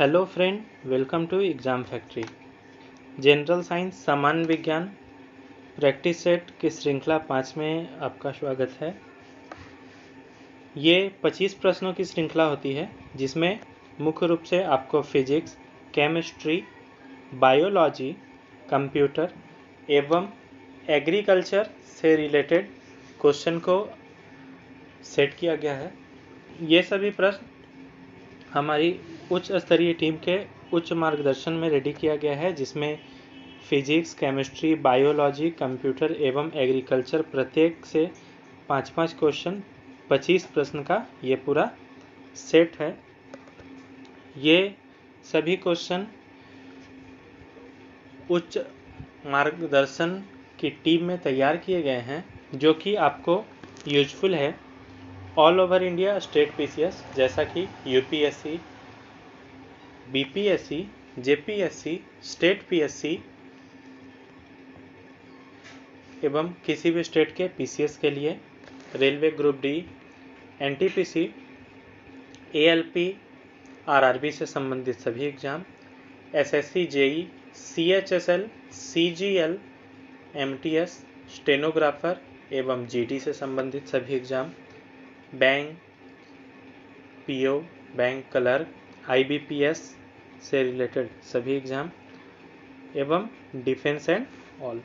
Hello friend, welcome to exam factory. General science सामान्य विज्ञान practice set की श्रृंखला 5 में आपका स्वागत है। ये 25 प्रश्नों की श्रृंखला होती है जिसमें मुख्य रूप से आपको फिजिक्स, केमिस्ट्री, बायोलॉजी, कंप्यूटर एवं एग्रीकल्चर से रिलेटेड क्वेश्चन को सेट किया गया है। ये सभी प्रश्न हमारी उच्च स्तरीय टीम के उच्च मार्गदर्शन में रेडी किया गया है, जिसमें फिजिक्स, केमिस्ट्री, बायोलॉजी, कंप्यूटर एवं एग्रीकल्चर प्रत्येक से 5-5 क्वेश्चन 25 प्रश्न का ये पूरा सेट है। ये सभी क्वेश्चन उच्च मार्गदर्शन की टीम में तैयार किए गए हैं, जो कि आपको यूजफुल है all over India state PCS जैसा कि UPSC, BPSC, JPSC, state PSC एवं किसी भी स्टेट के पीसीएस के लिए, railway group D, NTPC, ALP, RRB से संबंधित सभी exam, SSC, JE, CHSL, CGL, MTS, stenographer एवं जीडी से संबंधित सभी exam, bank, PO, bank clerk, IBPS से रिलेटेड सभी एग्जाम एवं डिफेंस एंड ऑल।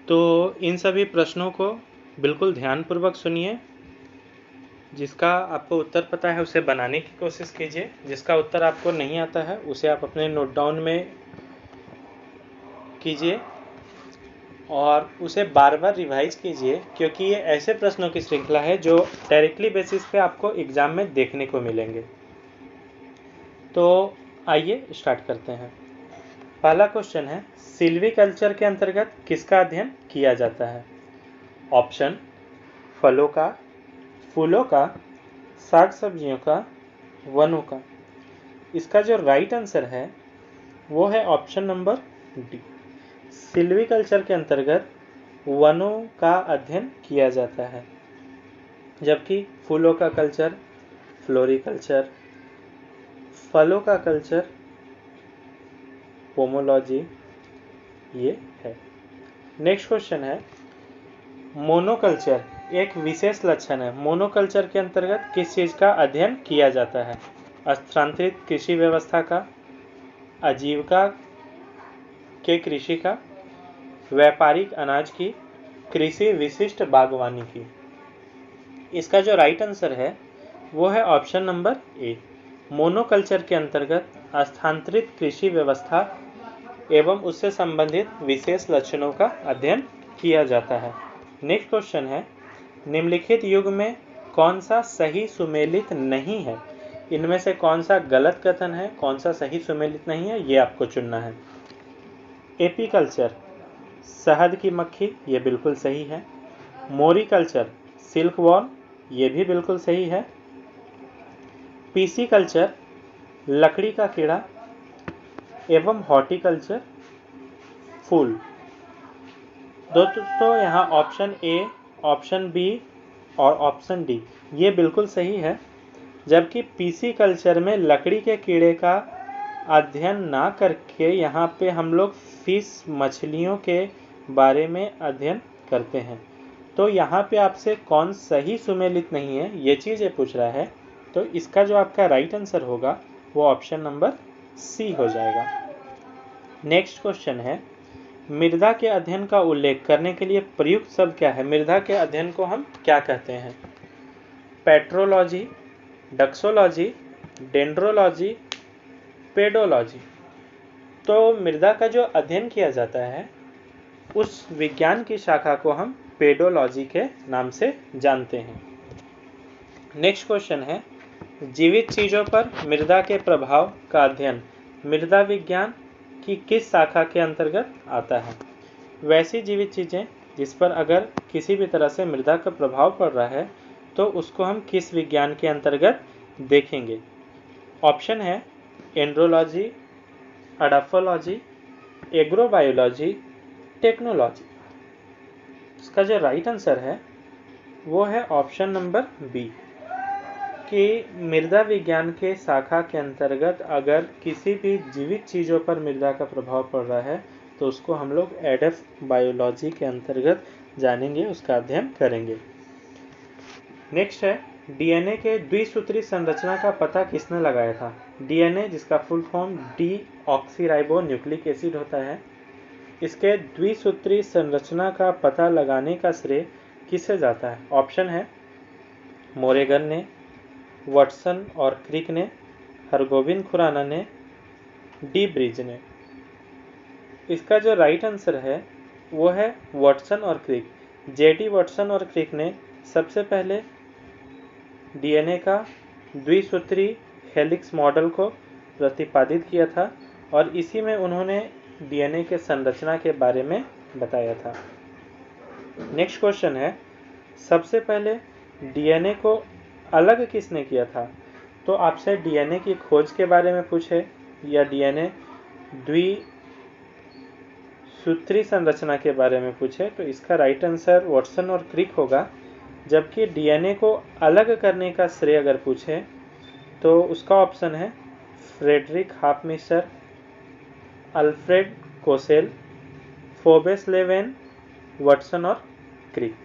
तो इन सभी प्रश्नों को बिल्कुल ध्यानपूर्वक सुनिए। जिसका आपको उत्तर पता है उसे बनाने की कोशिश कीजिए, जिसका उत्तर आपको नहीं आता है उसे आप अपने नोट डाउन में कीजिए और उसे बार बार रिवाइज कीजिए, क्योंकि ये ऐसे प्रश्नों की श्रृंखला है जो डायरेक्टली बेसिस पे आपको एग्जाम में देखने को मिलेंगे। तो आइए स्टार्ट करते हैं। पहला क्वेश्चन है, सिल्वीकल्चर के अंतर्गत किसका अध्ययन किया जाता है? ऑप्शन: फलों का, फूलों का, साग सब्जियों का, वनों का। इसका जो राइट आंसर है वो है ऑप्शन नंबर डी। सिल्वीकल्चर के अंतर्गत वनों का अध्ययन किया जाता है, जबकि फूलों का कल्चर फ्लोरिकल्चर, फलों का कल्चर पोमोलॉजी ये है। नेक्स्ट क्वेश्चन है, मोनोकल्चर एक विशेष लक्षण है। मोनोकल्चर के अंतर्गत किस चीज का अध्ययन किया जाता है? स्थानांतरित कृषि व्यवस्था का, आजीविका के कृषि का, व्यापारिक अनाज की, कृषि विशिष्ट बागवानी की। इसका जो राइट आंसर है वो है ऑप्शन नंबर ए। मोनोकल्चर के अंतर्गत स्थानांतरित कृषि व्यवस्था एवं उससे संबंधित विशेष लक्षणों का अध्ययन किया जाता है। नेक्स्ट क्वेश्चन है, निम्नलिखित युग में कौन सा सही सुमेलित नहीं है? इनमें से कौन सा गलत कथन है, कौन सा सही सुमेलित नहीं है, ये आपको चुनना है। एपीकल्चर शहद की मक्खी, ये बिल्कुल सही है। मोरिकल्चर सिल्क वॉर्म, ये भी बिल्कुल सही है। पीसीकल्चर लकड़ी का कीड़ा एवं हॉर्टिकल्चर फूल। दोस्तों यहाँ ऑप्शन ए, ऑप्शन बी और ऑप्शन डी ये बिल्कुल सही है, जबकि पीसीकल्चर में लकड़ी के कीड़े का अध्ययन ना करके यहाँ पे हम लोग फिश मछलियों के बारे में अध्ययन करते हैं। तो यहाँ पे आपसे कौन सही सुमेलित नहीं है ये चीज़ ये पूछ रहा है, तो इसका जो आपका राइट आंसर होगा वो ऑप्शन नंबर सी हो जाएगा। नेक्स्ट क्वेश्चन है, मृदा के अध्ययन का उल्लेख करने के लिए प्रयुक्त शब्द क्या है? मृदा के अध्ययन को हम क्या कहते हैं? पेट्रोलॉजी, डक्सोलॉजी, डेंड्रोलॉजी, पेडोलॉजी। तो मृदा का जो अध्ययन किया जाता है उस विज्ञान की शाखा को हम पेडोलॉजी के नाम से जानते हैं। नेक्स्ट क्वेश्चन है, जीवित चीजों पर मृदा के प्रभाव का अध्ययन मृदा विज्ञान की किस शाखा के अंतर्गत आता है? वैसी जीवित चीजें जिस पर अगर किसी भी तरह से मृदा का प्रभाव पड़ रहा है तो उसको हम किस विज्ञान के अंतर्गत देखेंगे? ऑप्शन है एंड्रोलॉजी, अडाफोलॉजी, एग्रोबायोलॉजी, टेक्नोलॉजी। इसका जो राइट आंसर है वो है ऑप्शन नंबर बी, कि मृदा विज्ञान के शाखा के अंतर्गत अगर किसी भी जीवित चीज़ों पर मृदा का प्रभाव पड़ रहा है तो उसको हम लोग एडेफ बायोलॉजी के अंतर्गत जानेंगे, उसका अध्ययन करेंगे। नेक्स्ट है, डीएनए के द्विसूत्री संरचना का पता किसने लगाया था? डीएनए जिसका full form deoxyribo nucleic acid होता है, इसके द्विसूत्री संरचना का पता लगाने का श्रेय किसे जाता है? ऑप्शन है मोरेगन ने, वाटसन और क्रिक ने, हरगोबिंद खुराना ने, डी ब्रिज ने। इसका जो राइट आंसर है वो है वाटसन और क्रिक। जेडी वाटसन और क्रिक ने सबसे पहले डीएनए का द्विसूत्री हेलिक्स मॉडल को प्रतिपादित किया था और इसी में उन्होंने डीएनए के संरचना के बारे में बताया था। नेक्स्ट क्वेश्चन है, सबसे पहले डीएनए को अलग किसने किया था? तो आपसे डीएनए की खोज के बारे में पूछे या डीएनए द्विसूत्री संरचना के बारे में पूछे तो इसका राइट आंसर वाटसन और क्रिक होगा। जबकि डीएनए को अलग करने का श्रेय अगर पूछे तो उसका ऑप्शन है Frederick Hofmeister, Alfred Kossel, Phoebus Levene, Watson और क्रिक।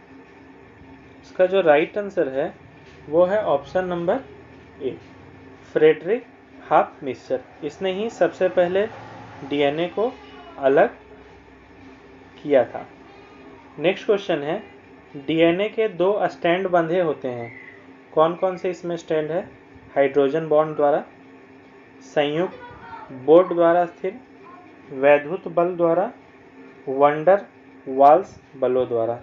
इसका जो राइट आंसर है वो है option number A, Frederick Hofmeister. इसने ही सबसे पहले डीएनए को अलग किया था। नेक्स्ट क्वेश्चन है, डीएनए के 2 स्टैंड बंधे होते हैं, कौन कौन से इसमें स्टैंड है? हाइड्रोजन बॉन्ड द्वारा, संयुक्त बोर्ड द्वारा स्थिर, वैद्युत बल द्वारा, वंडर वाल्स बलों द्वारा।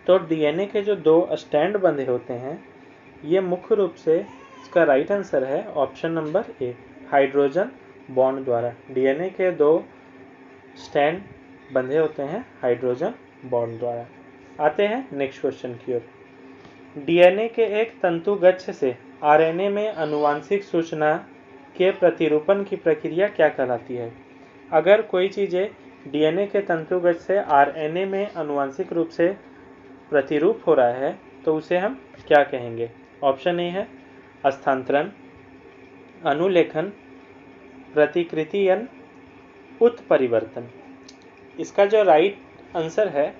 तो डीएनए के जो 2 स्टैंड बंधे होते हैं ये मुख्य रूप से, इसका राइट आंसर है ऑप्शन नंबर ए, हाइड्रोजन बॉन्ड द्वारा। डीएनए के 2 स्टैंड बंधे होते हैं हाइड्रोजन बॉन्ड द्वारा। आते हैं नेक्स्ट क्वेश्चन की ओर। डीएनए के एक तंतुगच्छ से आरएनए में आनुवांशिक सूचना के प्रतिरूपण की प्रक्रिया क्या कहलाती है? अगर कोई चीज़ें डीएनए के तंतुगच्छ से आरएनए में आनुवांशिक रूप से प्रतिरूप हो रहा है तो उसे हम क्या कहेंगे? ऑप्शन ए है स्थानांतरण, अनुलेखन, प्रतिकृतियन, उत्परिवर्तन। इसका जो राइट आंसर है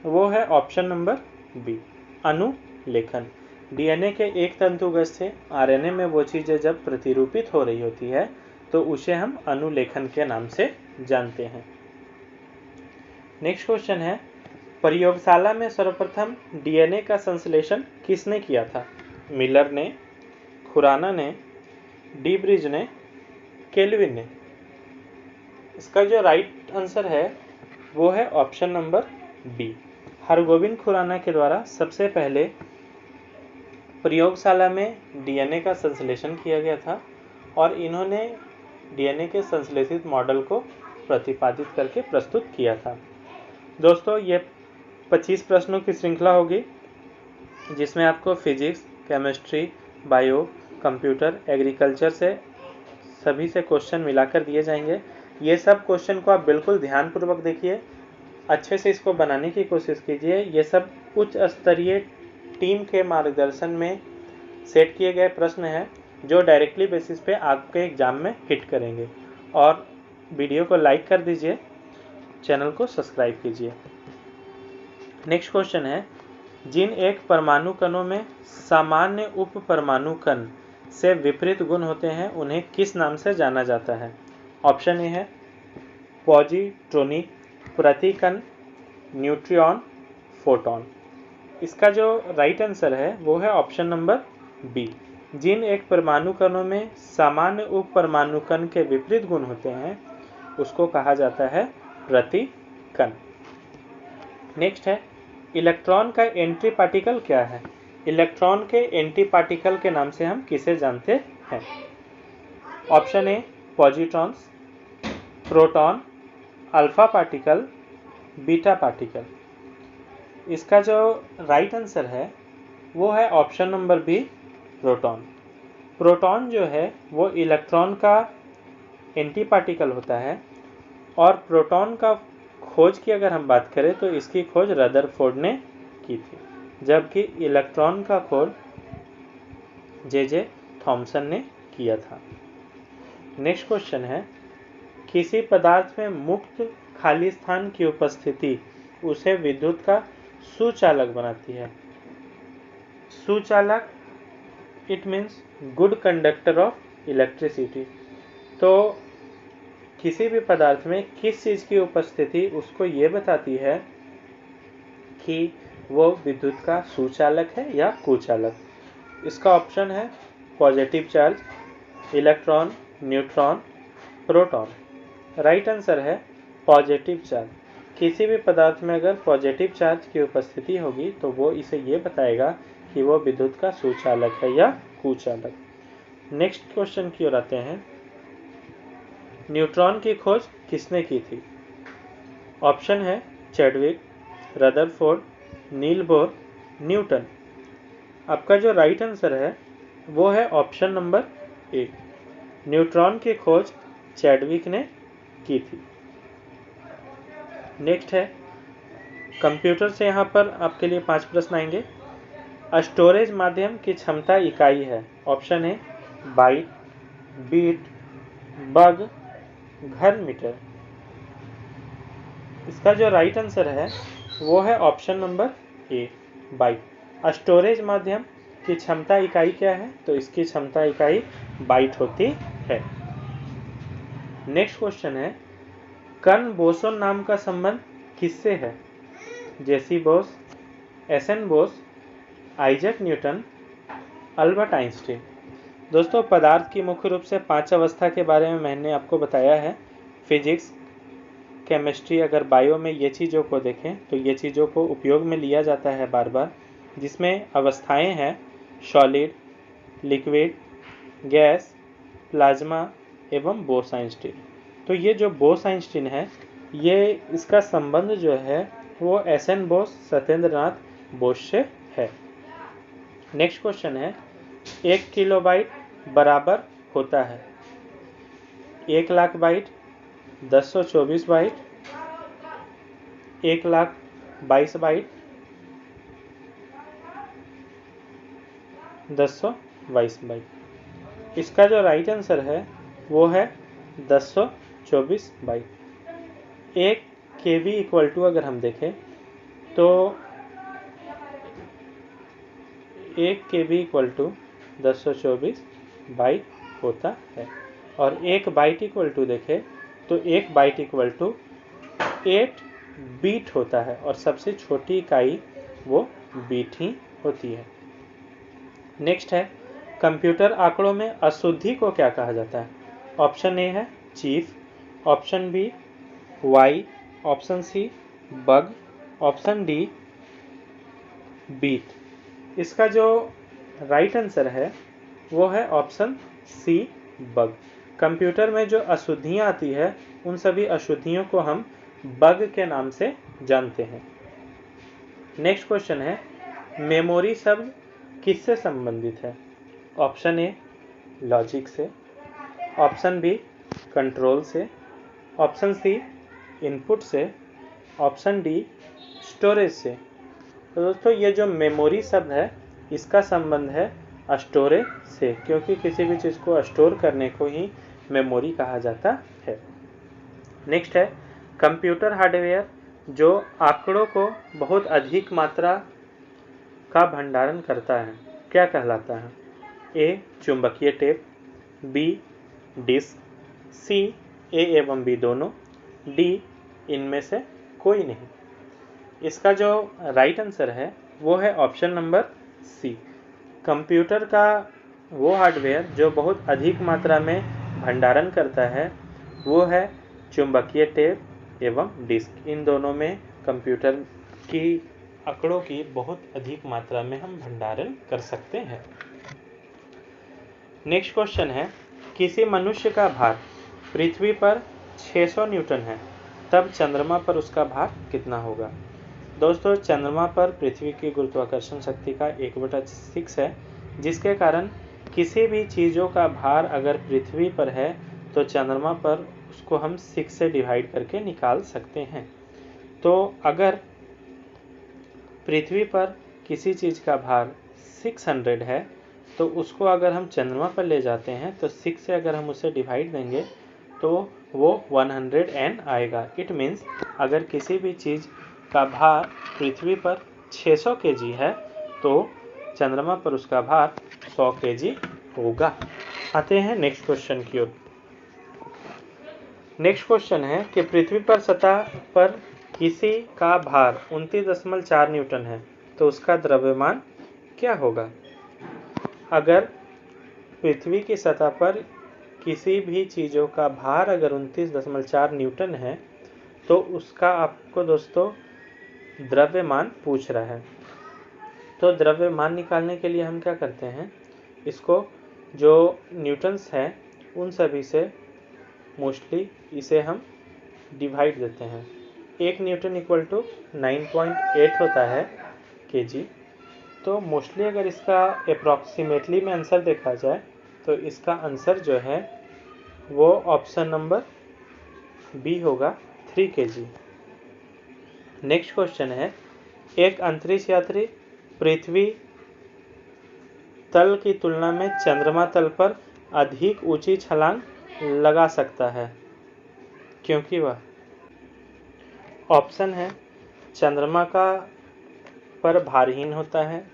वो है ऑप्शन नंबर बी, अनुलेखन। डीएनए के एक तंतुगच्छ से आरएनए में वो चीज़ें जब प्रतिरूपित हो रही होती है तो उसे हम अनुलेखन के नाम से जानते हैं। नेक्स्ट क्वेश्चन है, प्रयोगशाला में सर्वप्रथम डीएनए का संश्लेषण किसने किया था? मिलर ने, खुराना ने, डी ब्रिज ने, केल्विन ने। इसका जो राइट आंसर है वो है option number B, Hargobind Khorana के द्वारा सबसे पहले प्रयोगशाला में डीएनए का संश्लेषण किया गया था और इन्होंने डीएनए के संश्लेषित मॉडल को प्रतिपादित करके प्रस्तुत किया था। दोस्तों ये 25 प्रश्नों की श्रृंखला होगी जिसमें आपको physics, chemistry, bio, computer, agriculture से सभी से क्वेश्चन मिलाकर दिए जाएंगे। ये सब क्वेश्चन को आप बिल्कुल ध्यानपूर्वक देखिए, अच्छे से इसको बनाने की कोशिश कीजिए। ये सब उच्च स्तरीय टीम के मार्गदर्शन में सेट किए गए प्रश्न हैं जो डायरेक्टली बेसिस पे आपके एग्जाम में हिट करेंगे। और वीडियो को लाइक कर दीजिए, चैनल को सब्सक्राइब कीजिए। नेक्स्ट क्वेश्चन है, जिन एक परमाणु कणों में सामान्य उप परमाणु कण से विपरीत गुण होते हैं उन्हें किस नाम से जाना जाता है? ऑप्शन ए है पॉजिट्रॉनिक, प्रतिकण, न्यूट्रॉन, फोटॉन। इसका जो राइट आंसर है वो है ऑप्शन नंबर बी, जिन एक परमाणु कणों में सामान्य उप परमाणु कण के विपरीत गुण होते हैं उसको कहा जाता है प्रतिकण। नेक्स्ट है, इलेक्ट्रॉन का एंटी पार्टिकल क्या है? इलेक्ट्रॉन के एंटी पार्टिकल के नाम से हम किसे जानते हैं? Option A positrons, proton, alpha particle, beta particle. इसका जो राइट आंसर है वो है option number B, proton. Proton जो है वो इलेक्ट्रॉन का एंटी पार्टिकल होता है और प्रोटॉन का खोज की अगर हम बात करें तो इसकी खोज रदरफोर्ड ने की थी, जबकि इलेक्ट्रॉन का खोज जे थॉमसन ने किया था। नेक्स्ट क्वेश्चन है, किसी पदार्थ में मुक्त खाली स्थान की उपस्थिति उसे विद्युत का सुचालक बनाती है। सुचालक it means good conductor of electricity. तो किसी भी पदार्थ में किस चीज़ की उपस्थिति उसको ये बताती है कि वो विद्युत का सुचालक है या कुचालक। इसका ऑप्शन है positive charge, electron, neutron, proton. Right answer है पॉजिटिव चार्ज। किसी भी पदार्थ में अगर पॉजिटिव चार्ज की उपस्थिति होगी तो वो इसे ये बताएगा कि वो विद्युत का सुचालक है या कुचालक। नेक्स्ट क्वेश्चन की ओर आते हैं, न्यूट्रॉन की खोज किसने की थी? ऑप्शन है Chadwick, Rutherford, Niels Bohr, Newton. आपका जो राइट आंसर है वो है ऑप्शन नंबर ए, न्यूट्रॉन की खोज चैडविक ने की थी। नेक्स्ट है, कंप्यूटर से यहाँ पर आपके लिए 5 प्रश्न आएंगे। स्टोरेज माध्यम की क्षमता इकाई है। ऑप्शन है बाइट, बीट, बग, घन मीटर। इसका जो राइट आंसर है वो है option number A, byte. Storage माध्यम की क्षमता इकाई क्या है? तो इसकी क्षमता इकाई बाइट होती है। नेक्स्ट क्वेश्चन है, कर्न बोसोन नाम का संबंध किससे है? JC Bose, SN Bose, Isaac Newton, Albert Einstein. दोस्तों, पदार्थ की मुख्य रूप से 5 अवस्था के बारे में मैंने आपको बताया है। फिजिक्स, केमिस्ट्री, अगर बायो में ये चीज़ों को देखें तो ये चीज़ों को उपयोग में लिया जाता है बार बार, जिसमें अवस्थाएं हैं सॉलिड, लिक्विड, गैस, प्लाज्मा एवं बोस आइंस्टीन। तो ये जो बोस आइंस्टीन है, ये इसका संबंध जो है वो एसएन बोस, सत्येंद्रनाथ बोस से है। नेक्स्ट क्वेश्चन है, 1 किलोबाइट बराबर होता है 1,00,000 बाइट, 1024 बाइट, 1,22 बाइट, 1022 बाइट। इसका जो राइट आंसर है वो है 1024 बाइट। 1 KB इक्वल टू अगर हम देखें तो 1 KB इक्वल टू 1024 बाइट होता है, और 1 बाइट इक्वल टू देखें तो 1 बाइट इक्वल टू 8 बीट होता है, और सबसे छोटी इकाई वो बीट ही होती है। नेक्स्ट है, कंप्यूटर आंकड़ों में अशुद्धि को क्या कहा जाता है? ऑप्शन ए है chief, option B Y, option C bug, option D beat. इसका जो राइट आंसर है वो है ऑप्शन सी बग। कंप्यूटर में जो अशुद्धियाँ आती है उन सभी अशुद्धियों को हम बग के नाम से जानते हैं। नेक्स्ट क्वेश्चन है, मेमोरी शब्द किससे संबंधित है? ऑप्शन ए लॉजिक से, ऑप्शन बी कंट्रोल से, ऑप्शन सी इनपुट से, ऑप्शन डी स्टोरेज से। तो दोस्तों, ये जो मेमोरी शब्द है इसका संबंध है स्टोरेज से, क्योंकि किसी भी चीज़ को स्टोर करने को ही मेमोरी कहा जाता है। नेक्स्ट है, कंप्यूटर हार्डवेयर जो आंकड़ों को बहुत अधिक मात्रा का भंडारण करता है क्या कहलाता है? ए चुंबकीय टेप, बी डिस्क, सी ए एवं बी दोनों, डी इनमें से कोई नहीं। इसका जो राइट आंसर है वो है ऑप्शन नंबर सी। कंप्यूटर का वो हार्डवेयर जो बहुत अधिक मात्रा में भंडारण करता है वो है चुंबकीय टेप एवं डिस्क। इन दोनों में कंप्यूटर की आंकड़ों की बहुत अधिक मात्रा में हम भंडारण कर सकते हैं। नेक्स्ट क्वेश्चन है, किसी मनुष्य का भार पृथ्वी पर 600 न्यूटन है, तब चंद्रमा पर उसका भार कितना होगा? दोस्तों, चंद्रमा पर पृथ्वी की गुरुत्वाकर्षण शक्ति का 1/6 है, जिसके कारण किसी भी चीज़ों का भार अगर पृथ्वी पर है तो चंद्रमा पर उसको हम 6 से डिवाइड करके निकाल सकते हैं। तो अगर पृथ्वी पर किसी चीज़ का भार 600 है तो उसको अगर हम चंद्रमा पर ले जाते हैं तो 6 से अगर हम उसे डिवाइड देंगे तो वो 100n आएगा। इट मीन्स अगर किसी भी चीज़ का भार पृथ्वी पर 600 kg है तो चंद्रमा पर उसका भार 100 kg होगा। आते हैं नेक्स्ट क्वेश्चन की ओर। नेक्स्ट क्वेश्चन है कि पृथ्वी पर सतह पर किसी का भार 29.4 न्यूटन है तो उसका द्रव्यमान क्या होगा। अगर पृथ्वी की सतह पर किसी भी चीज़ों का भार अगर 29.4 न्यूटन है तो उसका आपको दोस्तों द्रव्यमान पूछ रहा है। तो द्रव्यमान निकालने के लिए हम क्या करते हैं, इसको जो न्यूटन्स हैं उन सभी से मोस्टली इसे हम डिवाइड देते हैं। 1 न्यूटन इक्वल टू 9.8 होता है kg। तो मोस्टली अगर इसका अप्रॉक्सीमेटली में आंसर देखा जाए तो इसका आंसर जो है वो ऑप्शन नंबर बी होगा, 3 kg। नेक्स्ट क्वेश्चन है, एक अंतरिक्ष यात्री पृथ्वी तल की तुलना में चंद्रमा तल पर अधिक ऊंची छलांग लगा सकता है क्योंकि वह। ऑप्शन है, चंद्रमा का पर भारहीन होता है,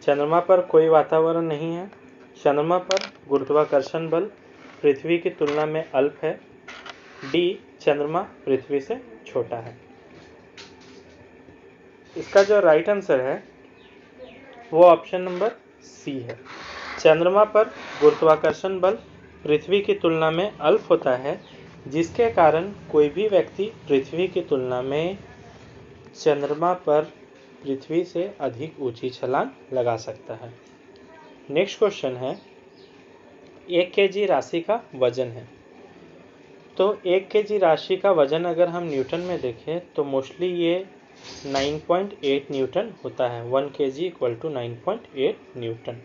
चंद्रमा पर कोई वातावरण नहीं है, चंद्रमा पर गुरुत्वाकर्षण बल पृथ्वी की तुलना में अल्प है, डी चंद्रमा पृथ्वी से छोटा है। इसका जो राइट आंसर है वो ऑप्शन नंबर सी है। चंद्रमा पर गुरुत्वाकर्षण बल पृथ्वी की तुलना में अल्प होता है जिसके कारण कोई भी व्यक्ति पृथ्वी की तुलना में चंद्रमा पर पृथ्वी से अधिक ऊंची छलांग लगा सकता है। नेक्स्ट क्वेश्चन है, 1 kg राशि का वजन है। तो 1 kg राशि का वजन अगर हम न्यूटन में देखें तो मोस्टली ये 9.8 न्यूटन होता है। 1 kg इक्वल टू 9.8 न्यूटन।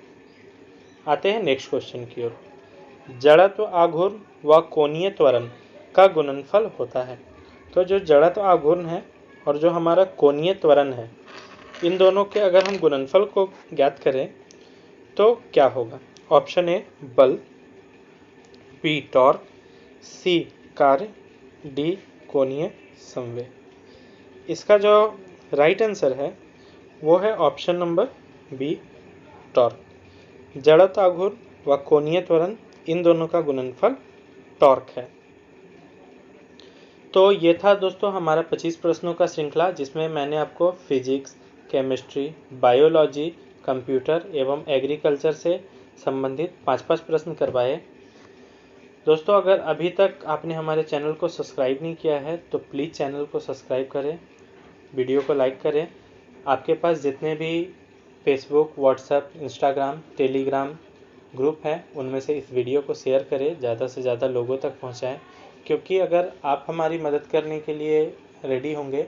आते हैं नेक्स्ट क्वेश्चन की ओर। जड़त्व आघूर्ण व कोणीय त्वरण का गुणनफल होता है। तो जो जड़त्व आघूर्ण है और जो हमारा कोणीय त्वरण है, इन दोनों के अगर हम गुणनफल को ज्ञात करें तो क्या होगा। ऑप्शन ए बल, बी टॉर्क, सी कार्य, डी कोणीय संवेग। इसका जो राइट आंसर है वो है ऑप्शन नंबर बी टॉर्क। जड़त्व आघूर्ण व कोणीय त्वरण इन दोनों का गुणनफल टॉर्क है। तो ये था दोस्तों हमारा 25 प्रश्नों का श्रृंखला जिसमें मैंने आपको फिजिक्स, केमिस्ट्री, बायोलॉजी, कंप्यूटर एवं एग्रीकल्चर से संबंधित 5-5 प्रश्न करवाए। दोस्तों अगर अभी तक आपने हमारे चैनल को सब्सक्राइब नहीं किया है तो प्लीज़ चैनल को सब्सक्राइब करें, वीडियो को लाइक करें। आपके पास जितने भी Facebook, WhatsApp, Instagram, Telegram group हैं उनमें से इस वीडियो को शेयर करें, ज़्यादा से ज़्यादा लोगों तक पहुंचाएं। क्योंकि अगर आप हमारी मदद करने के लिए रेडी होंगे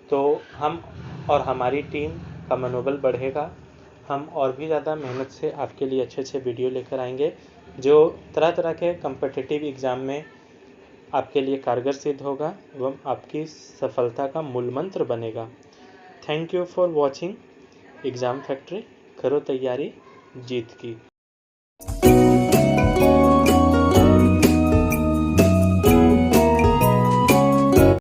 तो हम और हमारी टीम का मनोबल बढ़ेगा। हम और भी ज़्यादा मेहनत से आपके लिए अच्छे वीडियो लेकर आएंगे जो तरह तरह के कम्पिटिटिव एग्ज़ाम में आपके लिए कारगर सिद्ध होगा एवं आपकी सफलता का मूल मंत्र बनेगा। Thank you for watching exam factory. करो तैयारी जीत की।